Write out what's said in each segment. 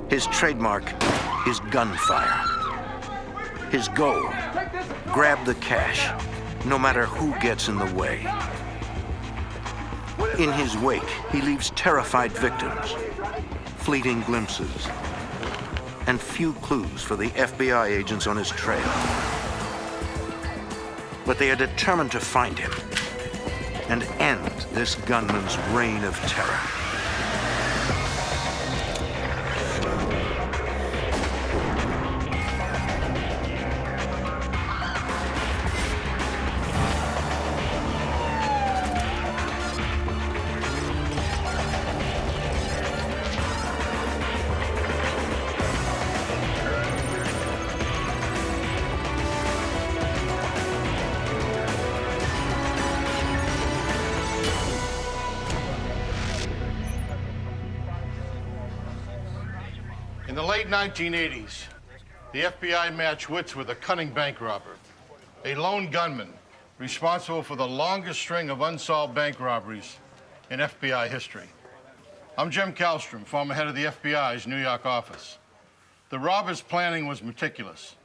His trademark is gunfire. His goal, grab the cash, no matter who gets in the way. In his wake, he leaves terrified victims, fleeting glimpses, and few clues for the FBI agents on his trail. But they are determined to find him and end this gunman's reign of terror. In the late 1980s, the FBI matched wits with a cunning bank robber, a lone gunman responsible for the longest string of unsolved bank robberies in FBI history. I'm Jim Kallstrom, former head of the FBI's New York office. The robber's planning was meticulous.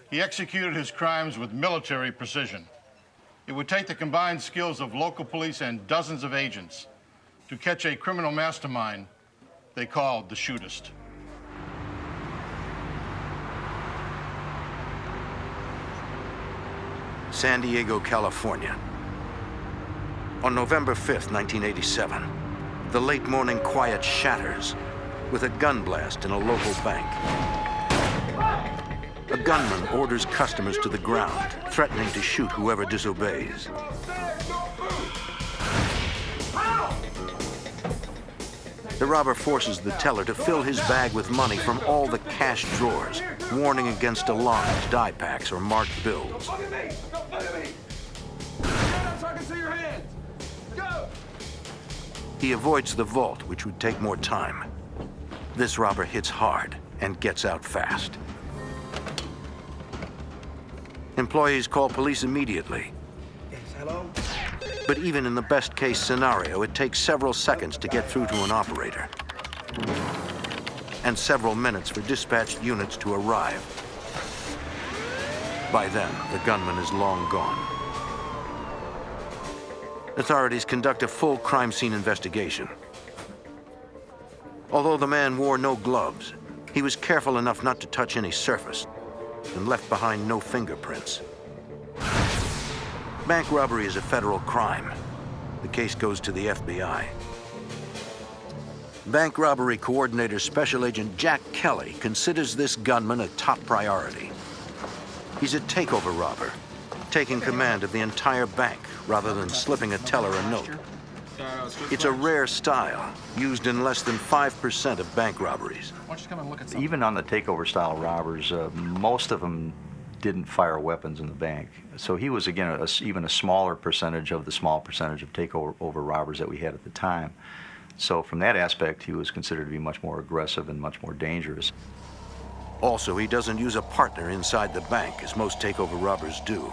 He executed his crimes with military precision. It would take the combined skills of local police and dozens of agents to catch a criminal mastermind they called the shootist. San Diego, California. On November 5th, 1987, the late morning quiet shatters with a gun blast in a local bank. A gunman orders customers to the ground, threatening to shoot whoever disobeys. The robber forces the teller to fill his bag with money from all the cash drawers, warning against alarms, die packs, or marked bills. He avoids the vault, which would take more time. This robber hits hard and gets out fast. Employees call police immediately. Yes, hello? But even in the best-case scenario, it takes several seconds to get through to an operator, and several minutes for dispatched units to arrive. By then, the gunman is long gone. Authorities conduct a full crime scene investigation. Although the man wore no gloves, he was careful enough not to touch any surface and left behind no fingerprints. Bank robbery is a federal crime. The case goes to the FBI. Bank robbery coordinator Special Agent Jack Kelly considers this gunman a top priority. He's a takeover robber, taking command of the entire bank rather than slipping a teller a note. It's a rare style, used in less than 5% of bank robberies. Even on the takeover style robbers, most of them didn't fire weapons in the bank. So he was, again, even a smaller percentage of the small percentage of takeover robbers that we had at the time. So from that aspect, he was considered to be much more aggressive and much more dangerous. Also, he doesn't use a partner inside the bank, as most takeover robbers do.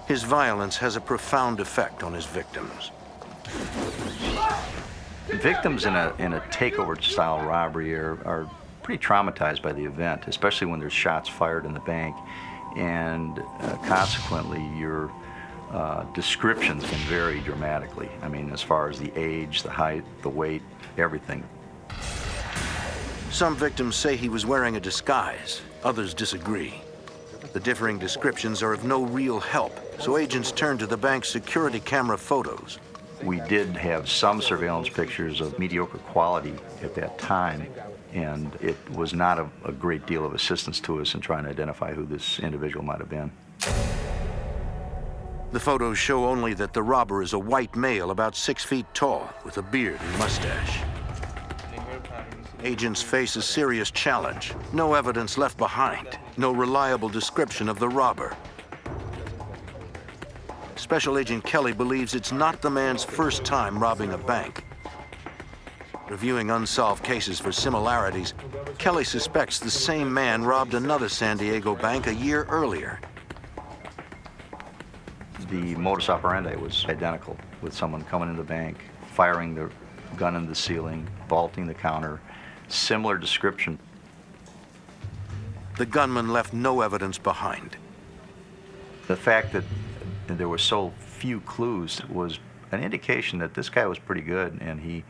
His violence has a profound effect on his victims. Victims in a takeover-style robbery are pretty traumatized by the event, especially when there's shots fired in the bank, and consequently, your descriptions can vary dramatically. I mean, as far as the age, the height, the weight, everything. Some victims say he was wearing a disguise. Others disagree. The differing descriptions are of no real help, so agents turn to the bank's security camera photos. We did have some surveillance pictures of mediocre quality at that time, and it was not a great deal of assistance to us in trying to identify who this individual might have been. The photos show only that the robber is a white male about 6 feet tall with a beard and mustache. Agents face a serious challenge. No evidence left behind. No reliable description of the robber. Special Agent Kelly believes it's not the man's first time robbing a bank. Reviewing unsolved cases for similarities, Kelly suspects the same man robbed another San Diego bank a year earlier. The modus operandi was identical, with someone coming into the bank, firing the gun into the ceiling, vaulting the counter, Similar description. The gunman left no evidence behind. The fact that there were so few clues was an indication that this guy was pretty good, and he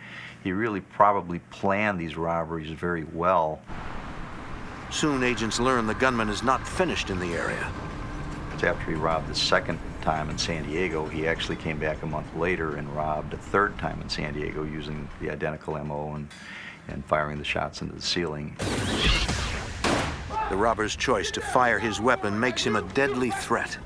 really probably planned these robberies very well. Soon agents learn the gunman is not finished in the area. After he robbed the second time in San Diego, he actually came back a month later and robbed a third time in San Diego using the identical MO and firing the shots into the ceiling. The robber's choice to fire his weapon makes him a deadly threat.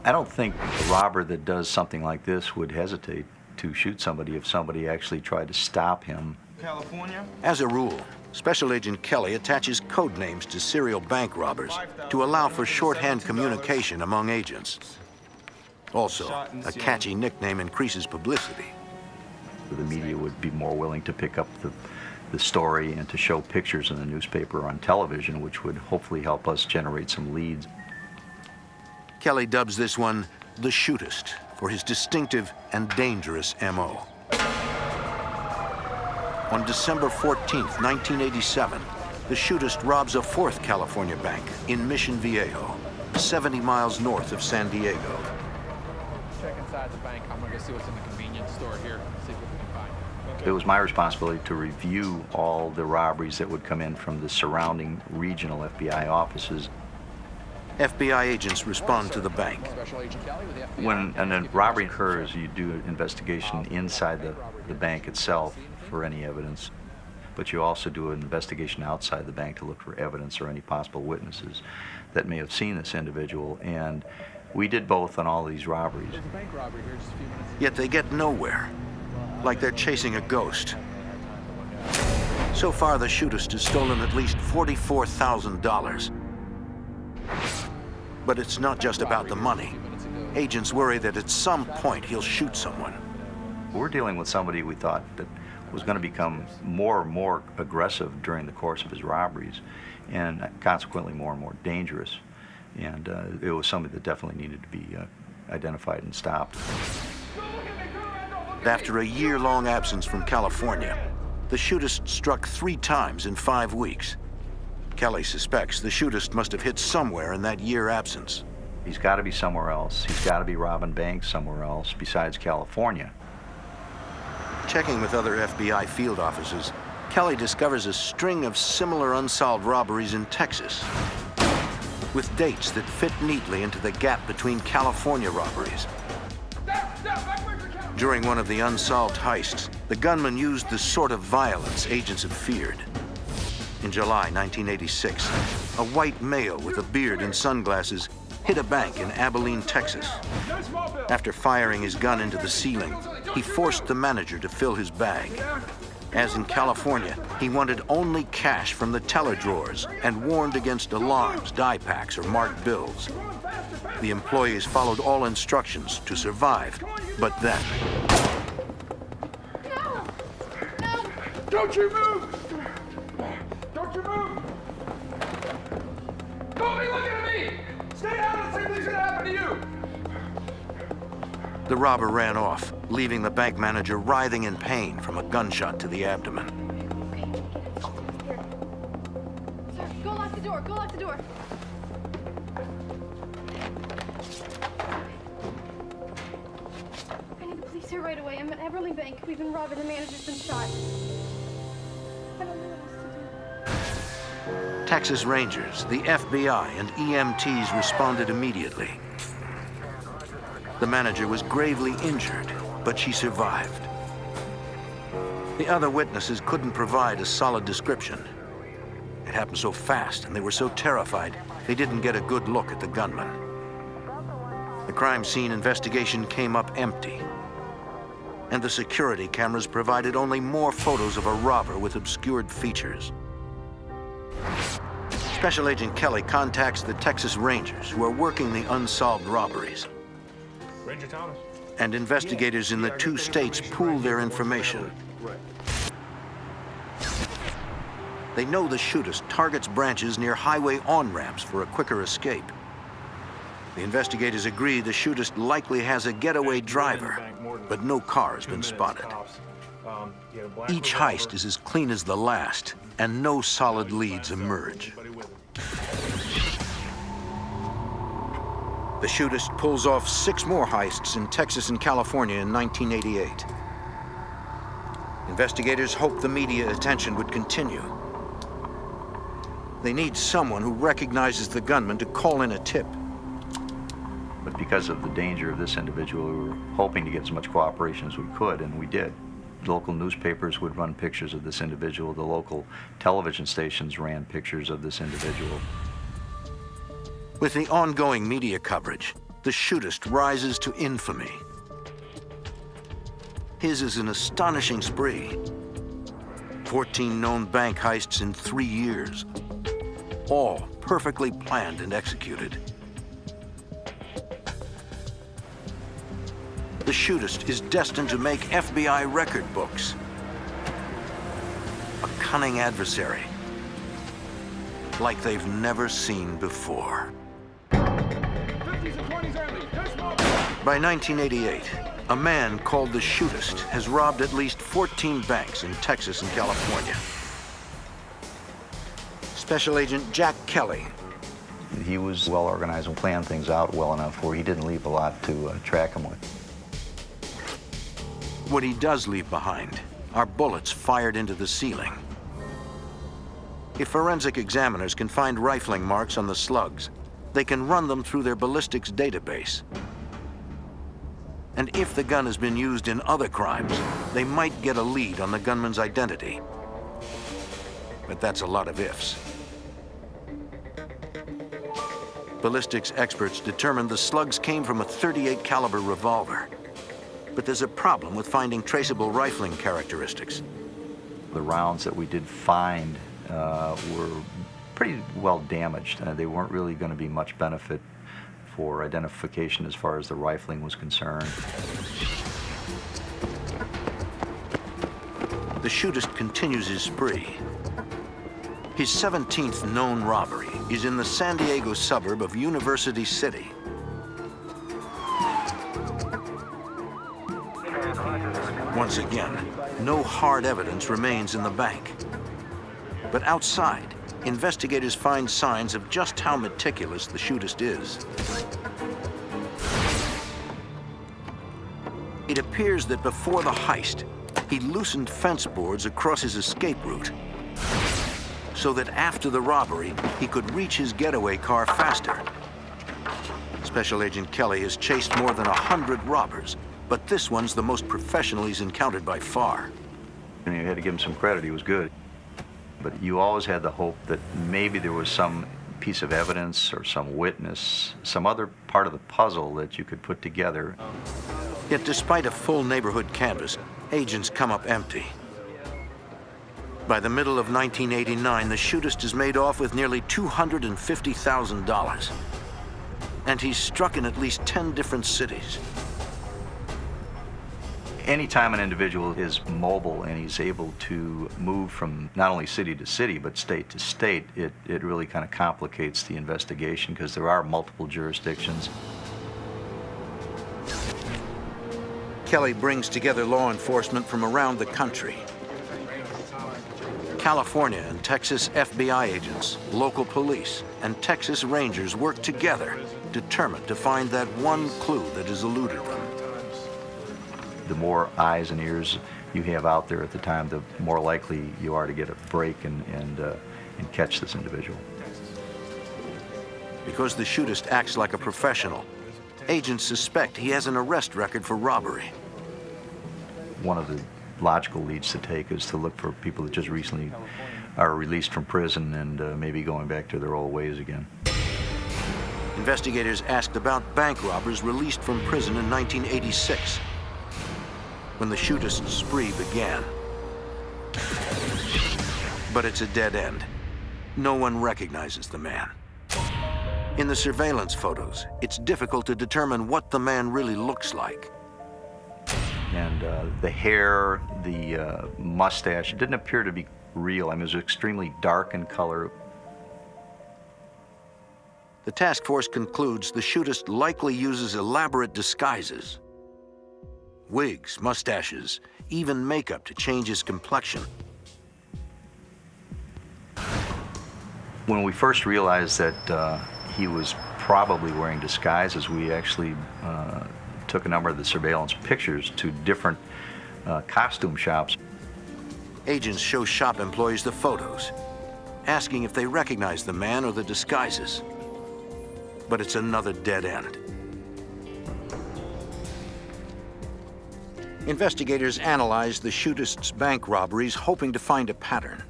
I don't think a robber that does something like this would hesitate to shoot somebody if somebody actually tried to stop him. California? As a rule, Special Agent Kelly attaches code names to serial bank robbers to allow for shorthand communication among agents. Also, a catchy nickname increases publicity. The media would be more willing to pick up the story and to show pictures in the newspaper or on television, which would hopefully help us generate some leads. Kelly dubs this one the shootist for his distinctive and dangerous MO. On December 14th, 1987, the shootist robs a fourth California bank in Mission Viejo, 70 miles north of San Diego. Check inside the bank. I'm gonna go see what's in the convenience store here, see what we can find. Okay. It was my responsibility to review all the robberies that would come in from the surrounding regional FBI offices. FBI agents respond to the bank. Special Agent Kelly with the FBI. When a robbery occurs, you do an investigation inside the bank itself for any evidence, but you also do an investigation outside the bank to look for evidence or any possible witnesses that may have seen this individual, and we did both on all these robberies. There's a bank robbery here just a few minutes ago. Yet they get nowhere, like they're chasing a ghost. So far, the shootist has stolen at least $44,000. But it's not just about the money. Agents worry that at some point he'll shoot someone. We're dealing with somebody we thought that was going to become more and more aggressive during the course of his robberies, and consequently more and more dangerous. And it was somebody that definitely needed to be identified and stopped. After a year-long absence from California, the shootist struck 3 times in 5 weeks. Kelly suspects the shootist must have hit somewhere in that year absence. He's got to be somewhere else. He's got to be robbing banks somewhere else besides California. Checking with other FBI field offices, Kelly discovers a string of similar unsolved robberies in Texas, with dates that fit neatly into the gap between California robberies. During one of the unsolved heists, the gunman used the sort of violence agents have feared. In July 1986, a white male with a beard and sunglasses hit a bank in Abilene, Texas. After firing his gun into the ceiling, he forced the manager to fill his bag. As in California, he wanted only cash from the teller drawers and warned against alarms, die packs, or marked bills. The employees followed all instructions to survive, but then... No! No! Don't you move! Don't you move! Don't be looking at me! Stay down and same thing's gonna happen to you! The robber ran off, leaving the bank manager writhing in pain from a gunshot to the abdomen. Sir, go lock the door. Go lock the door. I need the police here right away. I'm at Everly Bank. We've been robbed and the manager's been shot. I don't know what else to do. Texas Rangers, the FBI, and EMTs responded immediately. The manager was gravely injured, but she survived. The other witnesses couldn't provide a solid description. It happened so fast, and they were so terrified, they didn't get a good look at the gunman. The crime scene investigation came up empty, and the security cameras provided only more photos of a robber with obscured features. Special Agent Kelly contacts the Texas Rangers, who are working the unsolved robberies. Ranger Thomas. And investigators in the 2 states pool their information. They know the shootist targets branches near highway on-ramps for a quicker escape. The investigators agree the shootist likely has a getaway driver, but no car has been spotted. Each heist is as clean as the last, and no solid leads emerge. The shootist pulls off 6 more heists in Texas and California in 1988. Investigators hoped the media attention would continue. They need someone who recognizes the gunman to call in a tip. But because of the danger of this individual, we were hoping to get as much cooperation as we could, and we did. Local newspapers would run pictures of this individual. The local television stations ran pictures of this individual. With the ongoing media coverage, the shootist rises to infamy. His is an astonishing spree. 14 known bank heists in 3 years, all perfectly planned and executed. The shootist is destined to make FBI record books. A cunning adversary, like they've never seen before. 50s and 20s early. Just more. By 1988, a man called the shootist has robbed at least 14 banks in Texas and California. Special Agent Jack Kelly. He was well organized and planned things out well enough where he didn't leave a lot to track him with. What he does leave behind are bullets fired into the ceiling. If forensic examiners can find rifling marks on the slugs, they can run them through their ballistics database. And if the gun has been used in other crimes, they might get a lead on the gunman's identity. But that's a lot of ifs. Ballistics experts determined the slugs came from a .38 caliber revolver. But there's a problem with finding traceable rifling characteristics. The rounds that we did find were pretty well damaged. They weren't really going to be much benefit for identification as far as the rifling was concerned. The shootist continues his spree. His 17th known robbery is in the San Diego suburb of University City. Once again, no hard evidence remains in the bank. But outside, investigators find signs of just how meticulous the shootist is. It appears that before the heist, he loosened fence boards across his escape route, so that after the robbery, he could reach his getaway car faster. Special Agent Kelly has chased more than 100 robbers, but this one's the most professional he's encountered by far. And you had to give him some credit, he was good. But you always had the hope that maybe there was some piece of evidence or some witness, some other part of the puzzle that you could put together. Yet despite a full neighborhood canvass, agents come up empty. By the middle of 1989, the shootist is made off with nearly $250,000. And he's struck in at least 10 different cities. Anytime an individual is mobile and he's able to move from not only city to city, but state to state, it really kind of complicates the investigation because there are multiple jurisdictions. Kelly brings together law enforcement from around the country. California and Texas FBI agents, local police, and Texas Rangers work together, determined to find that one clue that has eluded them. The more eyes and ears you have out there at the time, the more likely you are to get a break and catch this individual. Because the shootist acts like a professional, agents suspect he has an arrest record for robbery. One of the logical leads to take is to look for people that just recently are released from prison and maybe going back to their old ways again. Investigators asked about bank robbers released from prison in 1986, when the shootist's spree began. But it's a dead end. No one recognizes the man. In the surveillance photos, it's difficult to determine what the man really looks like. And the hair, the mustache, didn't appear to be real. I mean, it was extremely dark in color. The task force concludes the shootist likely uses elaborate disguises. Wigs, mustaches, even makeup to change his complexion. When we first realized that he was probably wearing disguises, we actually took a number of the surveillance pictures to different costume shops. Agents show shop employees the photos, asking if they recognize the man or the disguises. But it's another dead end. Investigators analyze the shootist's bank robberies, hoping to find a pattern.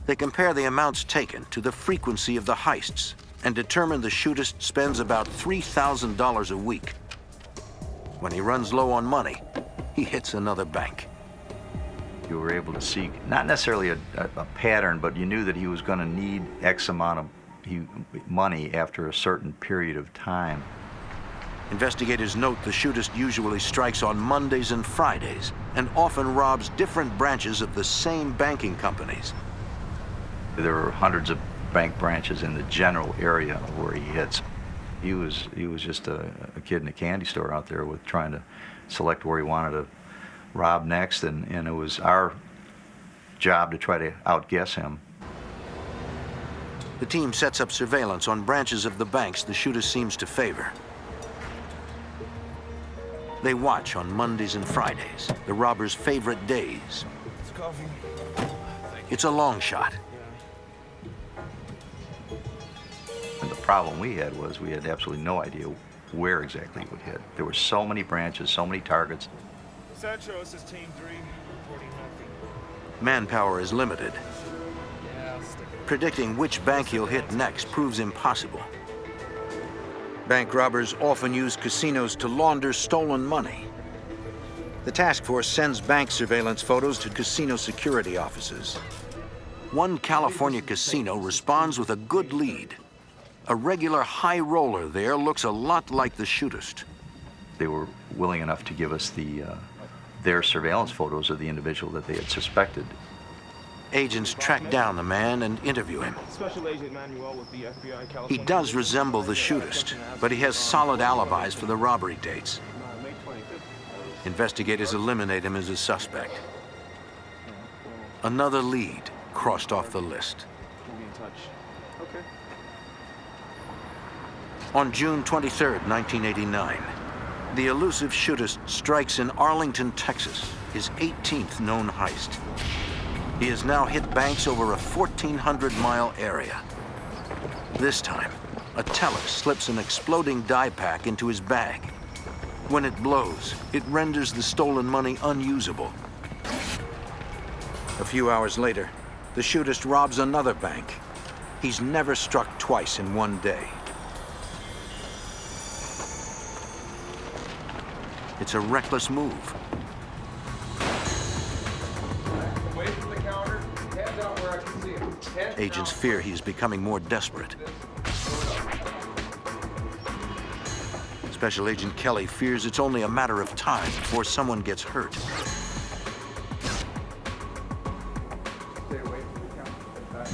They compare the amounts taken to the frequency of the heists and determine the shootist spends about $3,000 a week. When he runs low on money, he hits another bank. You were able to see, not necessarily a pattern, but you knew that he was going to need X amount of money after a certain period of time. Investigators note the shootist usually strikes on Mondays and Fridays and often robs different branches of the same banking companies. There were hundreds of bank branches in the general area where he hits. He was just a kid in a candy store out there with trying to select where he wanted to rob next, and it was our job to try to outguess him. The team sets up surveillance on branches of the banks the shooter seems to favor. They watch on Mondays and Fridays, the robber's favorite days. It's a long shot. And the problem we had was we had absolutely no idea where exactly it would hit. There were so many branches, so many targets. Sancho, this is Team 3, reporting nothing. Manpower is limited. Yeah, I'll stick it. Predicting which bank he'll hit next proves impossible. Bank robbers often use casinos to launder stolen money. The task force sends bank surveillance photos to casino security offices. One California casino responds with a good lead. A regular high roller there looks a lot like the shootist. They were willing enough to give us their surveillance photos of the individual that they had suspected. Agents track down the man and interview him. Special Agent Manuel with the FBI California. He does resemble the shootist, but he has solid alibis for the robbery dates. May 25th. Investigators eliminate him as a suspect. Another lead crossed off the list. We'll be in touch. Okay. On June 23, 1989, the elusive shootist strikes in Arlington, Texas, his 18th known heist. He has now hit banks over a 1,400-mile area. This time, a teller slips an exploding dye pack into his bag. When it blows, it renders the stolen money unusable. A few hours later, the shootist robs another bank. He's never struck twice in one day. It's a reckless move. Away from the counter, hands out where I can see him. Agents fear he's becoming more desperate. Special Agent Kelly fears it's only a matter of time before someone gets hurt.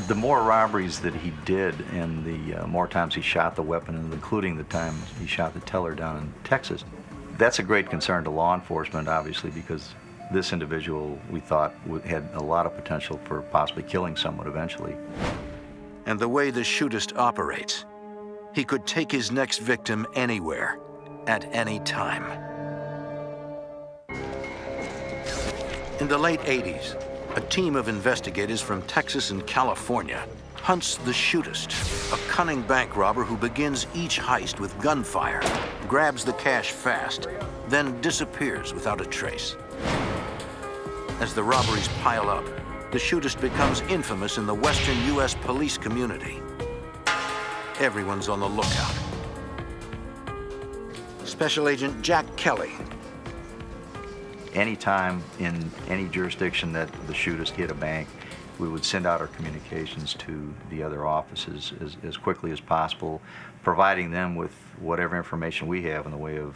The more robberies that he did and the more times he shot the weapon, and including the time he shot the teller down in Texas, that's a great concern to law enforcement, obviously, because this individual, we thought, had a lot of potential for possibly killing someone eventually. And the way the shootist operates, he could take his next victim anywhere, at any time. In the late 80s, a team of investigators from Texas and California hunts the shootist, a cunning bank robber who begins each heist with gunfire, grabs the cash fast, then disappears without a trace. As the robberies pile up, the shootist becomes infamous in the western U.S. police community. Everyone's on the lookout. Special Agent Jack Kelly. Anytime in any jurisdiction that the shootist hit a bank, we would send out our communications to the other offices as quickly as possible, providing them with whatever information we have in the way of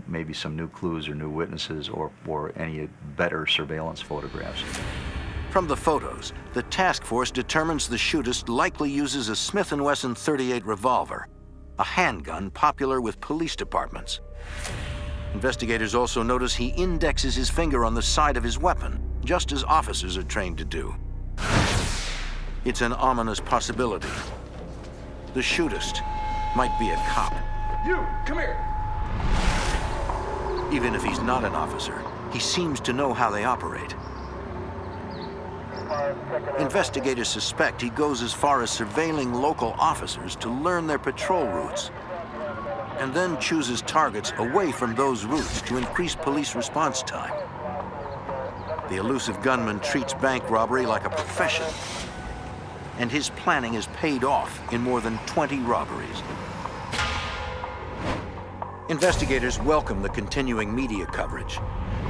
maybe some new clues or new witnesses or any better surveillance photographs. From the photos, the task force determines the shootist likely uses a Smith & Wesson .38 revolver, a handgun popular with police departments. Investigators also notice he indexes his finger on the side of his weapon, just as officers are trained to do. It's an ominous possibility. The shootist might be a cop. You, come here. Even if he's not an officer, he seems to know how they operate. Investigators suspect he goes as far as surveilling local officers to learn their patrol routes, and then chooses targets away from those routes to increase police response time. The elusive gunman treats bank robbery like a profession, and his planning has paid off in more than 20 robberies. Investigators welcome the continuing media coverage.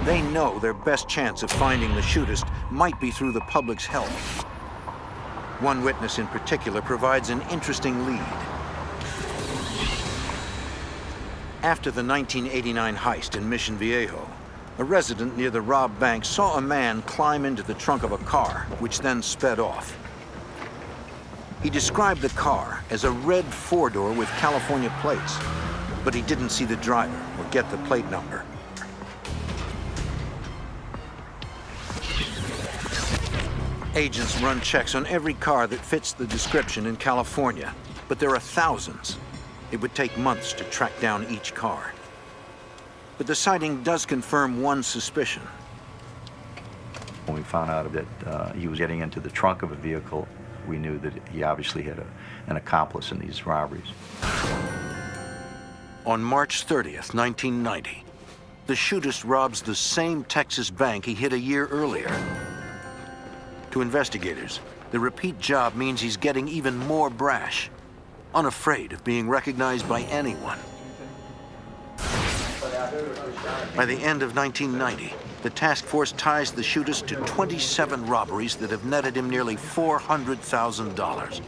They know their best chance of finding the shootist might be through the public's help. One witness in particular provides an interesting lead. After the 1989 heist in Mission Viejo, a resident near the robbed bank saw a man climb into the trunk of a car, which then sped off. He described the car as a red four-door with California plates, but he didn't see the driver or get the plate number. Agents run checks on every car that fits the description in California, but there are thousands. It would take months to track down each car. But the sighting does confirm one suspicion. When we found out that he was getting into the trunk of a vehicle, we knew that he obviously had an accomplice in these robberies. On March 30th, 1990, the shootist robs the same Texas bank he hit a year earlier. To investigators, the repeat job means he's getting even more brash, unafraid of being recognized by anyone. By the end of 1990, the task force ties the shootist to 27 robberies that have netted him nearly $400,000,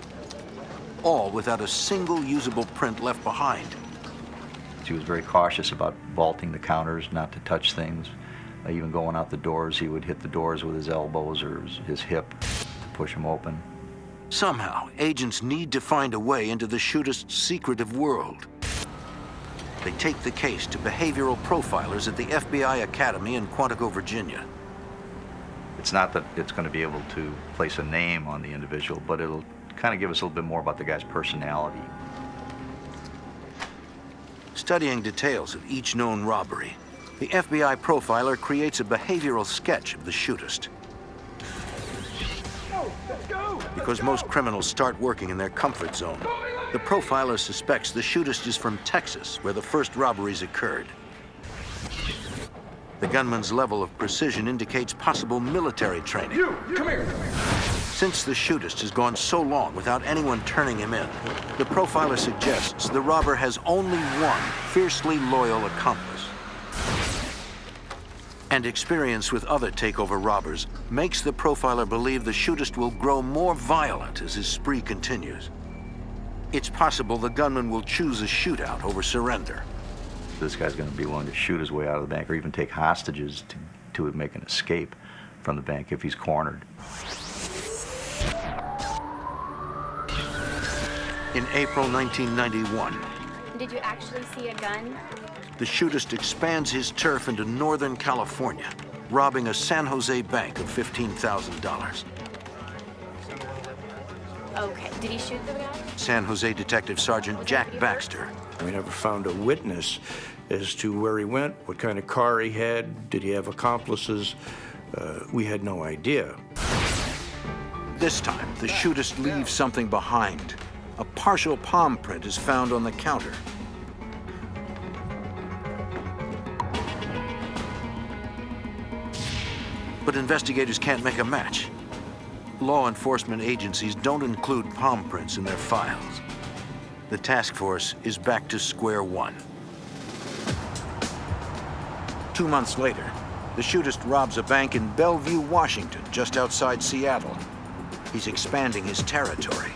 all without a single usable print left behind. He was very cautious about vaulting the counters, not to touch things. Even going out the doors, he would hit the doors with his elbows or his hip to push them open. Somehow, agents need to find a way into the shootist's secretive world. They take the case to behavioral profilers at the FBI Academy in Quantico, Virginia. It's not that it's going to be able to place a name on the individual, but it'll kind of give us a little bit more about the guy's personality. Studying details of each known robbery, the FBI profiler creates a behavioral sketch of the shootist. Because most criminals start working in their comfort zone, the profiler suspects the shootist is from Texas, where the first robberies occurred. The gunman's level of precision indicates possible military training. You, come here. Since the shootist has gone so long without anyone turning him in, the profiler suggests the robber has only one fiercely loyal accomplice. And experience with other takeover robbers makes the profiler believe the shootist will grow more violent as his spree continues. It's possible the gunman will choose a shootout over surrender. This guy's going to be willing to shoot his way out of the bank or even take hostages to make an escape from the bank if he's cornered. In April 1991, Did you actually see a gun? the shootist expands his turf into Northern California, robbing a San Jose bank of $15,000. Okay. Did he shoot the guy? San Jose Detective Sergeant Jack Baxter We never found a witness as to where he went, what kind of car he had, did he have accomplices. We had no idea. This time, the shootist leaves something behind. A partial palm print is found on the counter. But investigators can't make a match. Law enforcement agencies don't include palm prints in their files. The task force is back to square one. 2 months later, the shootist robs a bank in Bellevue, Washington, just outside Seattle. He's expanding his territory.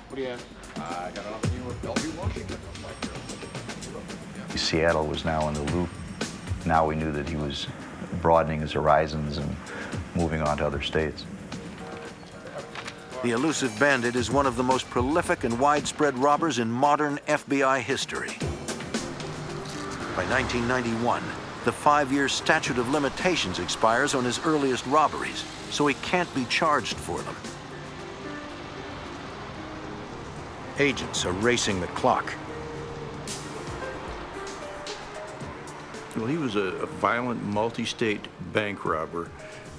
What do you have? I got it off you with Bellevue, Washington. Seattle was now in the loop. Now we knew that he was broadening his horizons and moving on to other states. The elusive bandit is one of the most prolific and widespread robbers in modern FBI history. By 1991, the 5-year statute of limitations expires on his earliest robberies, so he can't be charged for them. Agents are racing the clock. Well, he was a violent multi-state bank robber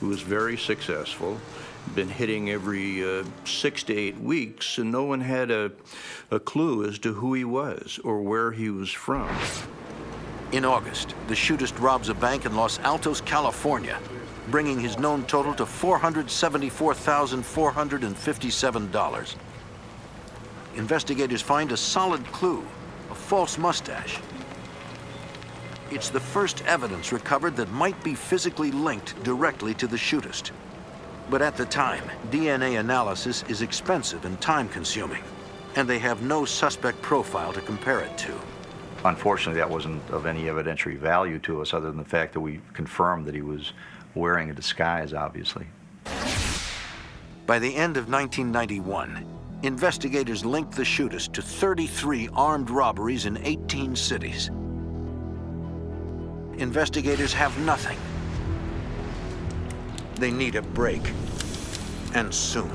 who was very successful, been hitting every 6 to 8 weeks, and no one had a clue as to who he was or where he was from. In August, the shootist robs a bank in Los Altos, California, bringing his known total to $474,457. Investigators find a solid clue, a false mustache. It's the first evidence recovered that might be physically linked directly to the shootist. But at the time, DNA analysis is expensive and time-consuming, and they have no suspect profile to compare it to. Unfortunately, that wasn't of any evidentiary value to us other than the fact that we confirmed that he was wearing a disguise, obviously. By the end of 1991, investigators linked the shootist to 33 armed robberies in 18 cities. Investigators have nothing. They need a break, and soon.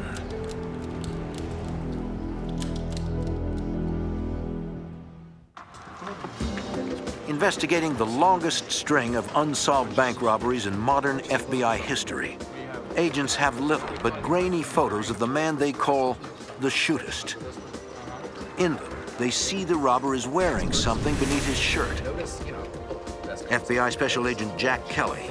Investigating the longest string of unsolved bank robberies in modern FBI history, agents have little but grainy photos of the man they call the shootist. In them, they see the robber is wearing something beneath his shirt. FBI Special Agent Jack Kelly.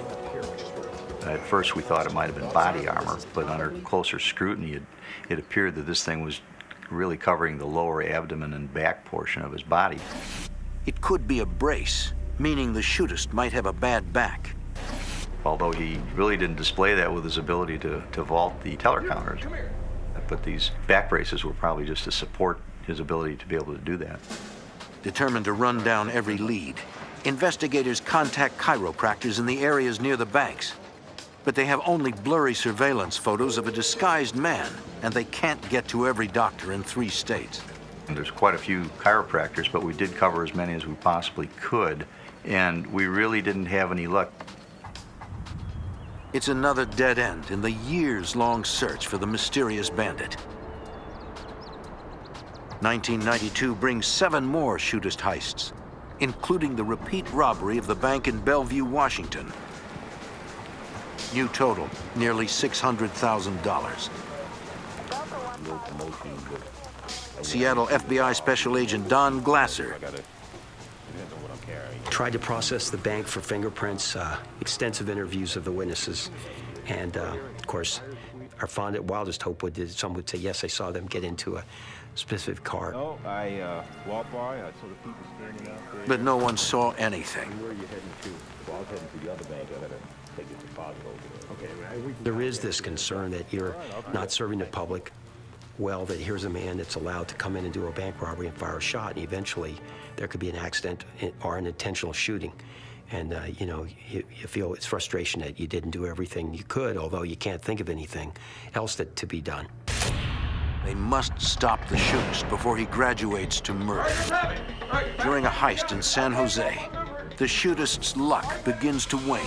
At first, we thought it might have been body armor, but under closer scrutiny, it appeared that this thing was really covering the lower abdomen and back portion of his body. It could be a brace, meaning the shootist might have a bad back. Although he really didn't display that with his ability to vault the teller counters. But these back braces were probably just to support his ability to be able to do that. Determined to run down every lead, investigators contact chiropractors in the areas near the banks. But they have only blurry surveillance photos of a disguised man, and they can't get to every doctor in 3 states. And there's quite a few chiropractors, but we did cover as many as we possibly could, and we really didn't have any luck. It's another dead end in the years-long search for the mysterious bandit. 1992 brings 7 more shootist heists, including the repeat robbery of the bank in Bellevue, Washington. New total, nearly $600,000. Seattle FBI Special Agent Don Glasser. Tried to process the bank for fingerprints, extensive interviews of the witnesses, and of course, our wildest hope would that someone would say, yes, I saw them get into a specific car. No, I walked by, I saw the people standing out there. But no one saw anything. Where are you heading to? Well, I was heading to the other bank. I gotta take this deposit over there. Okay. There is this concern that you're not serving the public well, that here's a man that's allowed to come in and do a bank robbery and fire a shot, and eventually there could be an accident or an intentional shooting. And, you know, you feel it's frustration that you didn't do everything you could, although you can't think of anything else to be done. They must stop the shootist before he graduates to murder. During a heist in San Jose, the shootist's luck begins to wane.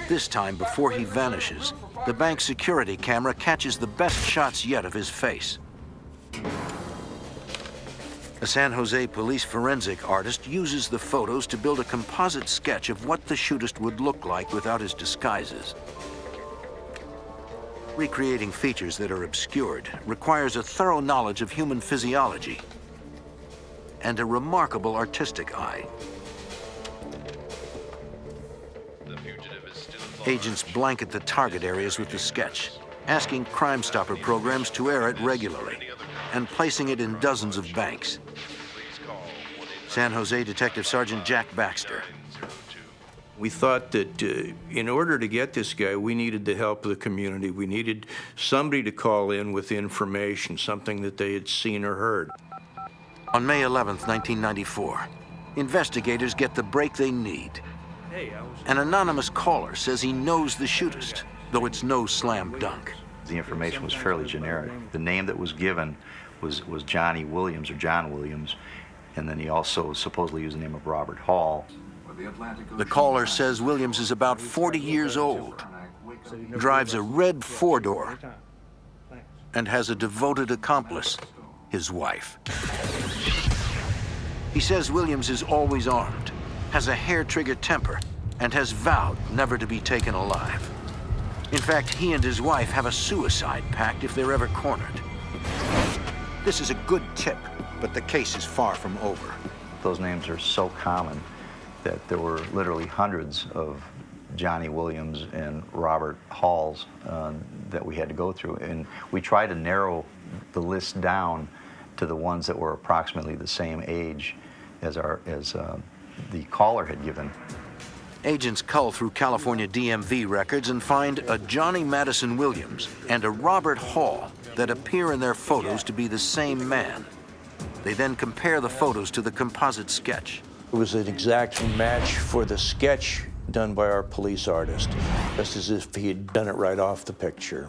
This time, before he vanishes, the bank security camera catches the best shots yet of his face. A San Jose police forensic artist uses the photos to build a composite sketch of what the shootist would look like without his disguises. Recreating features that are obscured requires a thorough knowledge of human physiology and a remarkable artistic eye. Agents blanket the target areas with the sketch, asking Crime Stopper programs to air it regularly and placing it in dozens of banks. San Jose Detective Sergeant Jack Baxter. We thought that in order to get this guy, we needed the help of the community. We needed somebody to call in with information, something that they had seen or heard. On May 11th, 1994, investigators get the break they need. An anonymous caller says he knows the shootist, though it's no slam dunk. The information was fairly generic. The name that was given was Johnny Williams, or John Williams, and then he also supposedly used the name of Robert Hall. The caller says Williams is about 40 years old, drives a red four-door, and has a devoted accomplice, his wife. He says Williams is always armed, has a hair-trigger temper, and has vowed never to be taken alive. In fact, he and his wife have a suicide pact if they're ever cornered. This is a good tip, but the case is far from over. Those names are so common that there were literally hundreds of Johnny Williams and Robert Halls that we had to go through. And we tried to narrow the list down to the ones that were approximately the same age as the caller had given. Agents cull through California DMV records and find a Johnny Madison Williams and a Robert Hall that appear in their photos to be the same man. They then compare the photos to the composite sketch. It was an exact match for the sketch done by our police artist, just as if he had done it right off the picture.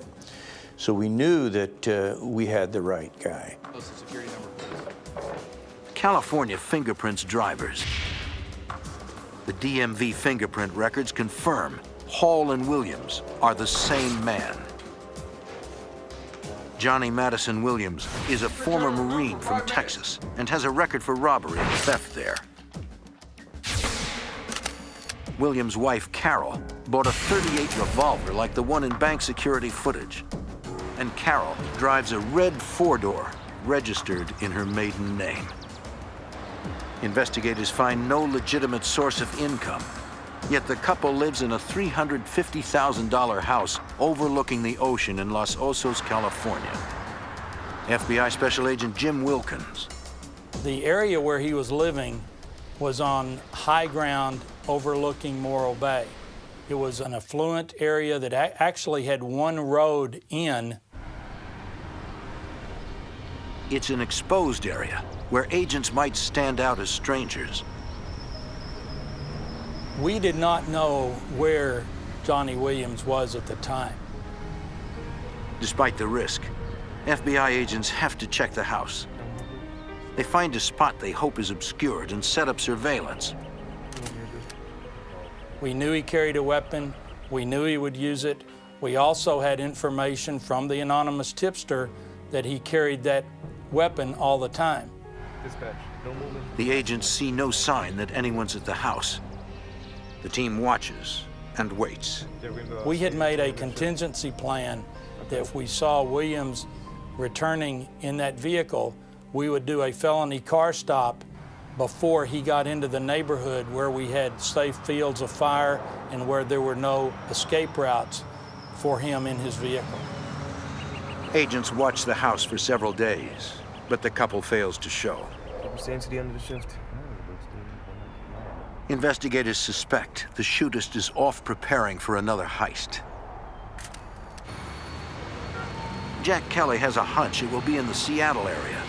So we knew that we had the right guy. California fingerprints drivers. The DMV fingerprint records confirm Hall and Williams are the same man. Johnny Madison Williams is a former Marine from Texas and has a record for robbery and theft there. Williams' wife, Carol, bought a .38 revolver like the one in bank security footage. And Carol drives a red four-door registered in her maiden name. Investigators find no legitimate source of income, yet the couple lives in a $350,000 house overlooking the ocean in Los Osos, California. FBI Special Agent Jim Wilkins. The area where he was living was on high ground overlooking Morro Bay. It was an affluent area that actually had one road in. It's an exposed area where agents might stand out as strangers. We did not know where Johnny Williams was at the time. Despite the risk, FBI agents have to check the house. They find a spot they hope is obscured and set up surveillance. We knew he carried a weapon. We knew he would use it. We also had information from the anonymous tipster that he carried that weapon all the time. Dispatch, no movement. The agents see no sign that anyone's at the house. The team watches and waits. We had made a contingency plan that if we saw Williams returning in that vehicle, we would do a felony car stop before he got into the neighborhood where we had safe fields of fire and where there were no escape routes for him in his vehicle. Agents watch the house for several days, but the couple fails to show. Staying to the end of the shift. Investigators suspect the shootist is off preparing for another heist. Jack Kelly has a hunch it will be in the Seattle area.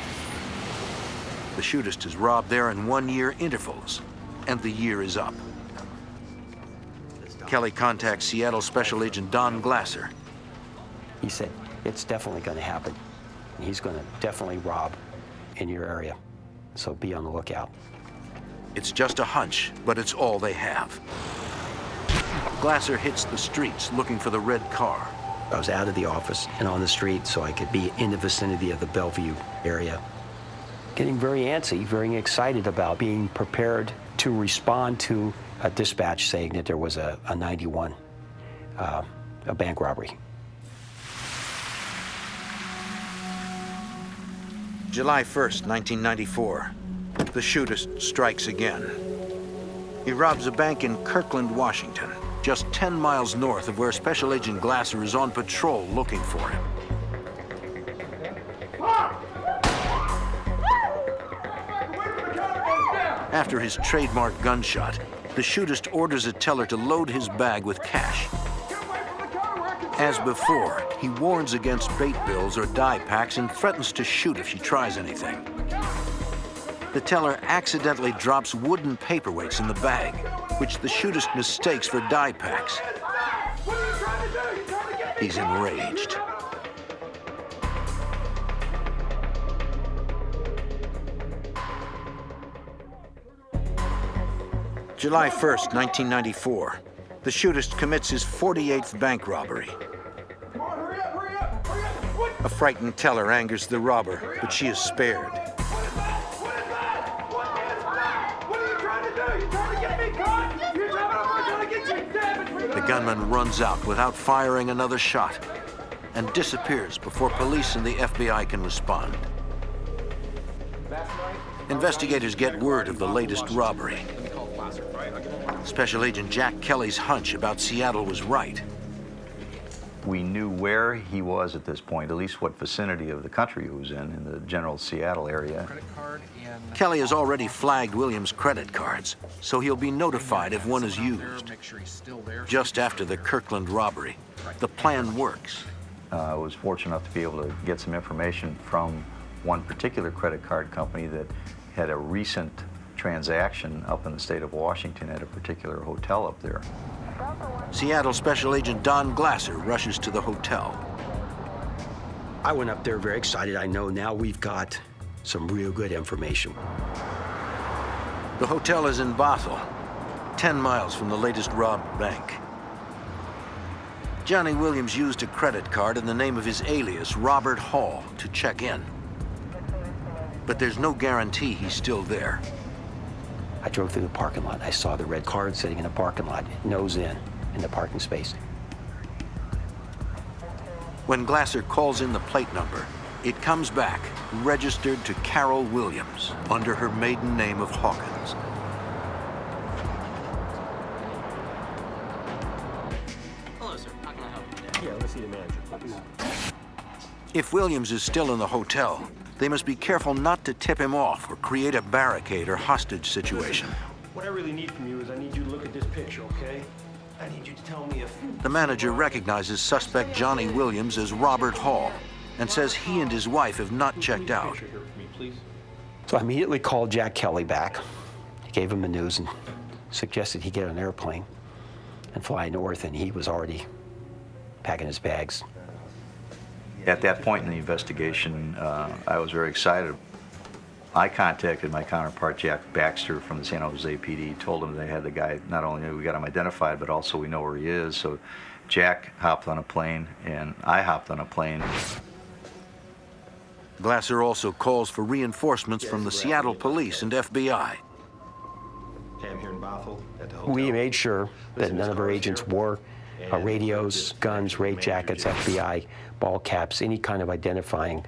The shootist is robbed there in one-year intervals, and the year is up. Kelly contacts Seattle Special Agent Don Glasser. He said, it's definitely going to happen. He's going to definitely rob in your area, so be on the lookout. It's just a hunch, but it's all they have. Glasser hits the streets looking for the red car. I was out of the office and on the street so I could be in the vicinity of the Bellevue area. Getting very antsy, very excited about being prepared to respond to a dispatch saying that there was a 91, a bank robbery. July 1st, 1994. The shootist strikes again. He robs a bank in Kirkland, Washington, just 10 miles north of where Special Agent Glasser is on patrol looking for him. After his trademark gunshot, the shootist orders a teller to load his bag with cash. As before, he warns against bait bills or die packs and threatens to shoot if she tries anything. The teller accidentally drops wooden paperweights in the bag, which the shootist mistakes for die packs. He's enraged. July 1st, 1994. The shootist commits his 48th bank robbery. Come on, hurry up, hurry up, hurry up! What? A frightened teller angers the robber, but she is spared. What is that? What is that? What is that? What are you trying to do? You trying to get me caught? You're trying to get you savage! The gunman runs out without firing another shot and disappears before police and the FBI can respond. Investigators get word of the latest robbery. Special Agent Jack Kelly's hunch about Seattle was right. We knew where he was at this point, at least what vicinity of the country he was in the general Seattle area. Kelly has already flagged Williams' credit cards, so he'll be notified if one is used. Just after the Kirkland robbery, the plan works. I was fortunate enough to be able to get some information from one particular credit card company that had a recent transaction up in the state of Washington at a particular hotel up there. Seattle Special Agent Don Glasser rushes to the hotel. I went up there very excited. I know now we've got some real good information. The hotel is in Bothell, 10 miles from the latest robbed bank. Johnny Williams used a credit card in the name of his alias, Robert Hall, to check in. But there's no guarantee he's still there. I drove through the parking lot. I saw the red card sitting in the parking lot, nose in the parking space. When Glasser calls in the plate number, it comes back registered to Carol Williams under her maiden name of Hawkins. Hello, sir. How can I help you today? Yeah, let's see the manager. If Williams is still in the hotel, they must be careful not to tip him off or create a barricade or hostage situation. What I really need from you is I need you to look at this picture, okay? I need you to tell me if... The manager recognizes suspect Johnny Williams as Robert Hall and says he and his wife have not checked out. So I immediately called Jack Kelly back. He gave him the news and suggested he get on an airplane and fly north, and he was already packing his bags. At that point in the investigation, I was very excited. I contacted my counterpart, Jack Baxter, from the San Jose PD, told him they had the guy, not only we got him identified, but also we know where he is. So Jack hopped on a plane, and I hopped on a plane. Glasser also calls for reinforcements from the Seattle police and FBI. I'm here in Bothell at the hotel. We made sure that none of our agents wore radios, guns, raid jackets, FBI, ball caps, any kind of identifying.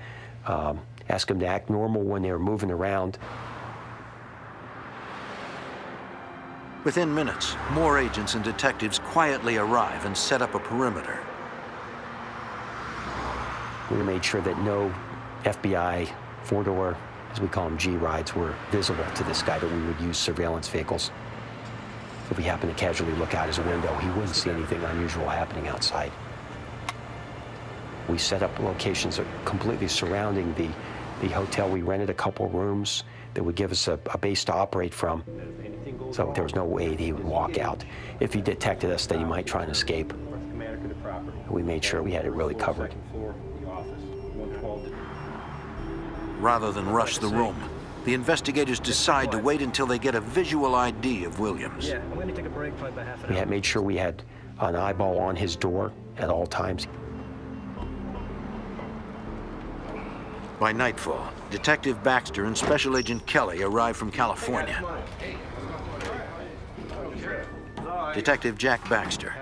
Ask them to act normal when they were moving around. Within minutes, more agents and detectives quietly arrive and set up a perimeter. We made sure that no FBI four-door, as we call them, G-rides, were visible to this guy, that we would use surveillance vehicles. If we happened to casually look out his window, he wouldn't see anything unusual happening outside. We set up locations completely surrounding the hotel. We rented a couple rooms that would give us a base to operate from. So there was no way that he would walk out. If he detected us, that he might try and escape. We made sure we had it really covered. Rather than rush the room, the investigators decide to wait until they get a visual ID of Williams. Yeah, I'm going to take a break probably about half an hour. We had made sure we had an eyeball on his door at all times. By nightfall, Detective Baxter and Special Agent Kelly arrive from California. Detective Jack Baxter.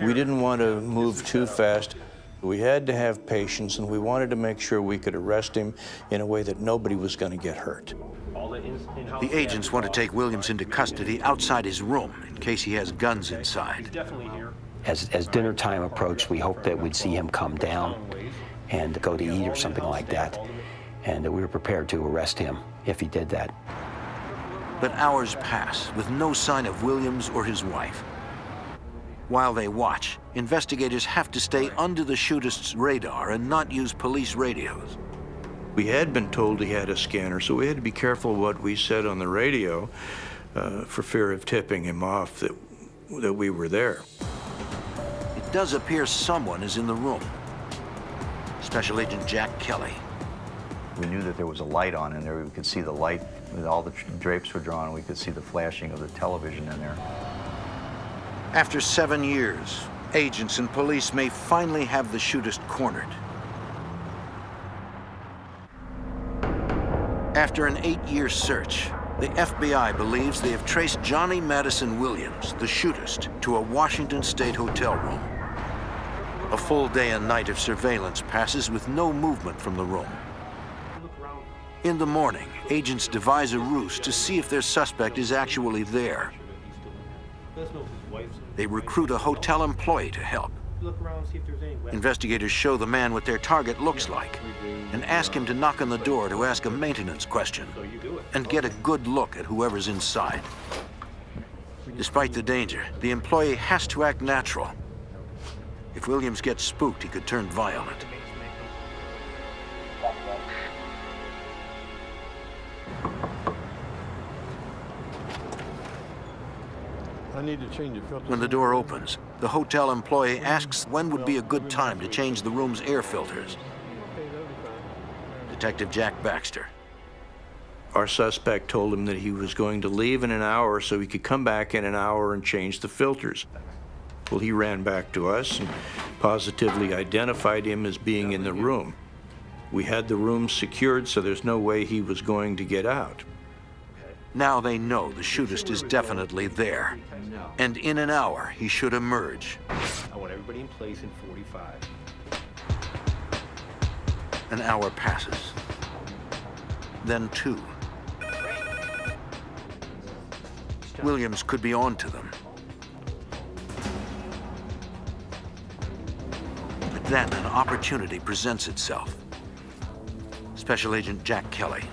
We didn't want to move too fast. We had to have patience, and we wanted to make sure we could arrest him in a way that nobody was going to get hurt. The agents want to take Williams into custody outside his room in case he has guns inside. As dinner time approached, we hoped that we'd see him come down and go to eat or something like that, and that we were prepared to arrest him if he did that. But hours pass with no sign of Williams or his wife. While they watch, investigators have to stay under the shootist's radar and not use police radios. We had been told he had a scanner, so we had to be careful what we said on the radio for fear of tipping him off that we were there. It does appear someone is in the room. Special Agent Jack Kelly. We knew that there was a light on in there. We could see the light All the drapes were drawn. We could see the flashing of the television in there. After 7 years, agents and police may finally have the shootist cornered. After an 8-year search, the FBI believes they have traced Johnny Madison Williams, the shootist, to a Washington State hotel room. A full day and night of surveillance passes with no movement from the room. In the morning, agents devise a ruse to see if their suspect is actually there. They recruit a hotel employee to help. Investigators show the man what their target looks like and ask him to knock on the door to ask a maintenance question and get a good look at whoever's inside. Despite the danger, the employee has to act natural. If Williams gets spooked, he could turn violent. I need to change the filter. When the door opens, the hotel employee asks when would be a good time to change the room's air filters. Detective Jack Baxter. Our suspect told him that he was going to leave in an hour so he could come back in an hour and change the filters. Well, he ran back to us and positively identified him as being in the room. We had the room secured, so there's no way he was going to get out. Now they know the shootist is definitely there. And in an hour, he should emerge. I want everybody in place in 45. An hour passes. Then 2. Williams could be on to them. But then an opportunity presents itself. Special Agent Jack Kelly.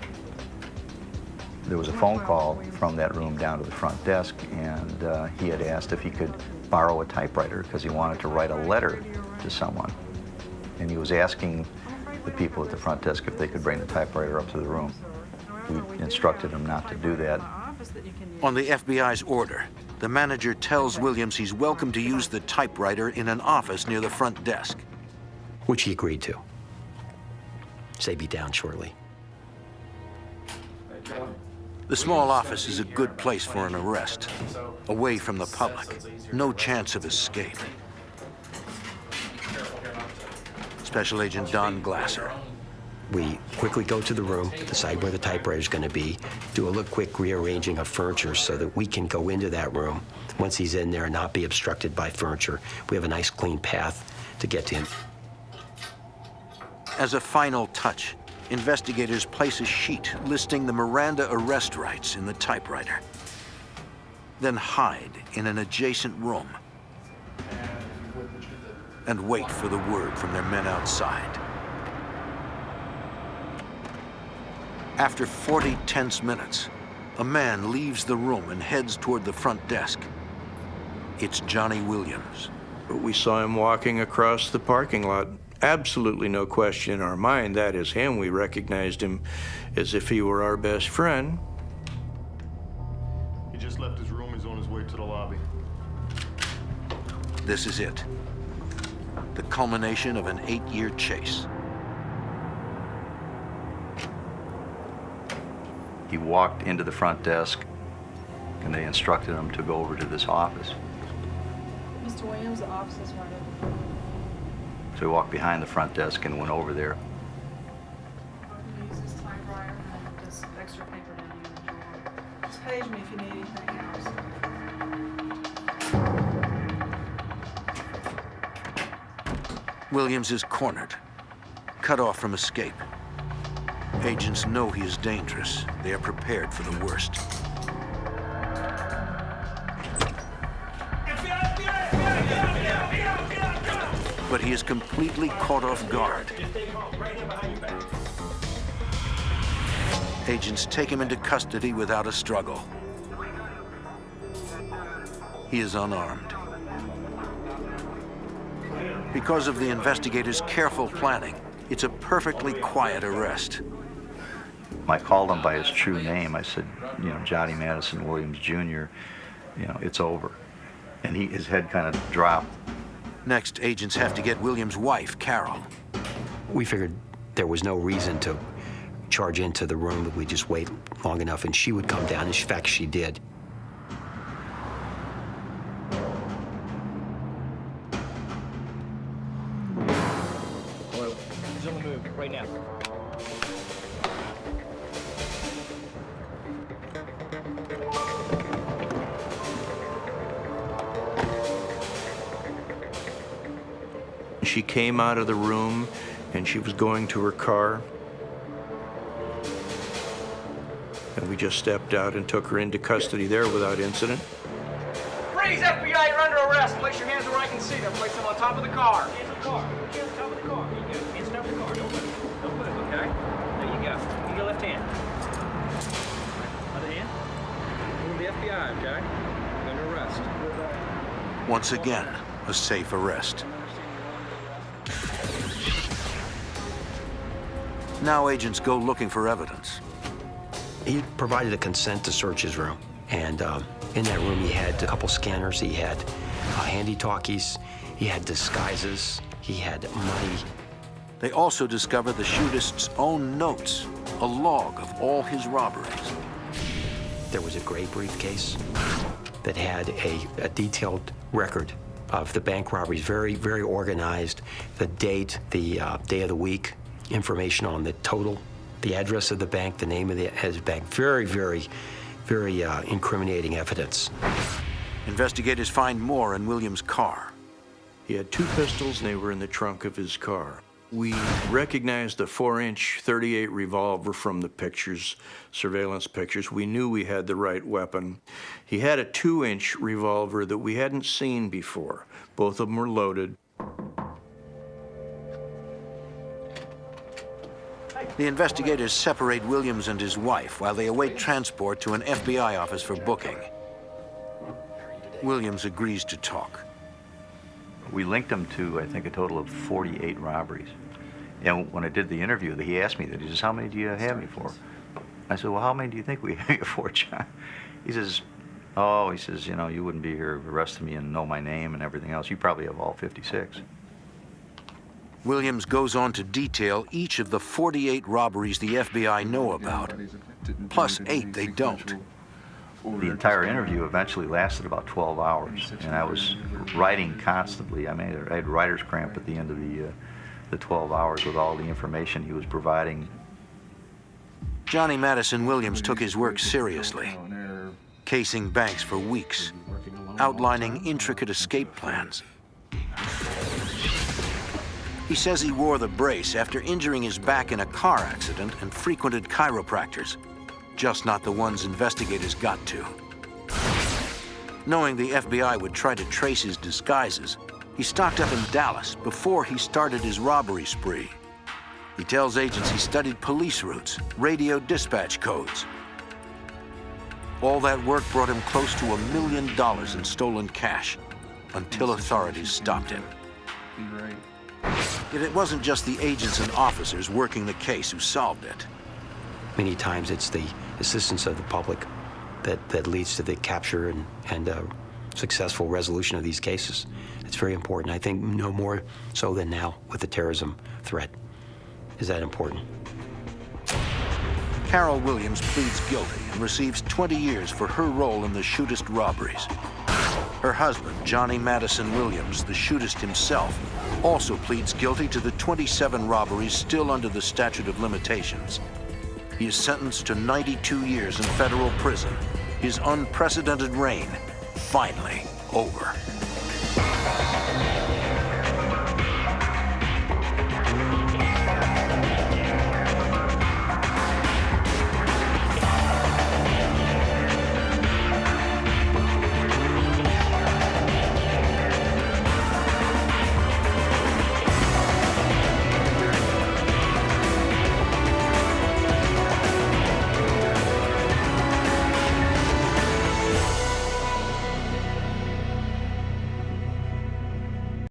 There was a phone call from that room down to the front desk, and he had asked if he could borrow a typewriter because he wanted to write a letter to someone. And he was asking the people at the front desk if they could bring the typewriter up to the room. We instructed him not to do that. On the FBI's order, the manager tells Williams he's welcome to use the typewriter in an office near the front desk. Which he agreed to. Say be down shortly. The small office is a good place for an arrest, away from the public, no chance of escape. Special Agent Don Glasser. We quickly go to the room, decide where the typewriter is going to be, do a little quick rearranging of furniture so that we can go into that room once he's in there and not be obstructed by furniture. We have a nice clean path to get to him. As a final touch, investigators place a sheet listing the Miranda arrest rights in the typewriter. Then hide in an adjacent room and wait for the word from their men outside. After 40 tense minutes, a man leaves the room and heads toward the front desk. It's Johnny Williams. We saw him walking across the parking lot. Absolutely no question in our mind that is him. We recognized him as if he were our best friend. He just left his room. He's on his way to the lobby. This is it. The culmination of an 8-year chase. He walked into the front desk, and they instructed him to go over to this office. Mr. Williams, the office is right over there. So he walked behind the front desk and went over there. Use this typewriter and this extra paper down here. Just page me if you need anything else. Williams is cornered, cut off from escape. Agents know he is dangerous. They are prepared for the worst. But he is completely caught off guard. Agents take him into custody without a struggle. He is unarmed. Because of the investigators' careful planning, it's a perfectly quiet arrest. I called him by his true name. I said, Johnny Madison Williams, Jr., it's over. And his head kind of dropped. Next, agents have to get Williams' wife, Carol. We figured there was no reason to charge into the room if we just wait long enough, and she would come down. In fact, she did. Hello. He's on the move right now. She came out of the room and she was going to her car. And we just stepped out and took her into custody there without incident. Freeze, FBI, you're under arrest. Place your hands where I can see them. Place them on top of the car. Hands on the car. Put your hands on top of the car. There you go. Hands on top of the car. Don't move. Don't move, okay? There you go. Give your left hand. Other hand. Move the FBI, okay? You're under arrest. Once again, a safe arrest. Now agents go looking for evidence. He provided a consent to search his room. And in that room, he had a couple scanners. He had handy-talkies. He had disguises. He had money. They also discover the shootist's own notes, a log of all his robberies. There was a gray briefcase that had a detailed record of the bank robberies, very, very organized. The date, the day of the week, information on the total, the address of the bank, the name of the bank. Very, very, very incriminating evidence. Investigators find more in Williams' car. He had 2 pistols and they were in the trunk of his car. We recognized the 4-inch .38 revolver from the pictures, surveillance pictures. We knew we had the right weapon. He had a 2-inch revolver that we hadn't seen before. Both of them were loaded. The investigators separate Williams and his wife while they await transport to an FBI office for booking. Williams agrees to talk. We linked him to, I think, a total of 48 robberies. And when I did the interview, he asked me that. He says, how many do you have me for? I said, well, how many do you think we have you for, John? He says, oh, he says, you know, you wouldn't be here arresting me and know my name and everything else. You probably have all 56. Williams goes on to detail each of the 48 robberies the FBI know about, plus 8 they don't. The entire interview eventually lasted about 12 hours, and I was writing constantly. I mean, I had writer's cramp at the end of the 12 hours with all the information he was providing. Johnny Madison Williams took his work seriously, casing banks for weeks, outlining intricate escape plans. He says he wore the brace after injuring his back in a car accident and frequented chiropractors, just not the ones investigators got to. Knowing the FBI would try to trace his disguises, he stocked up in Dallas before he started his robbery spree. He tells agents he studied police routes, radio dispatch codes. All that work brought him close to $1 million in stolen cash, until authorities stopped him. Yet it wasn't just the agents and officers working the case who solved it. Many times it's the assistance of the public that leads to the capture and successful resolution of these cases. It's very important. I think no more so than now with the terrorism threat. Is that important? Carol Williams pleads guilty and receives 20 years for her role in the shootist robberies. Her husband, Johnny Madison Williams, the shootist himself, also pleads guilty to the 27 robberies still under the statute of limitations. He is sentenced to 92 years in federal prison. His unprecedented reign finally over.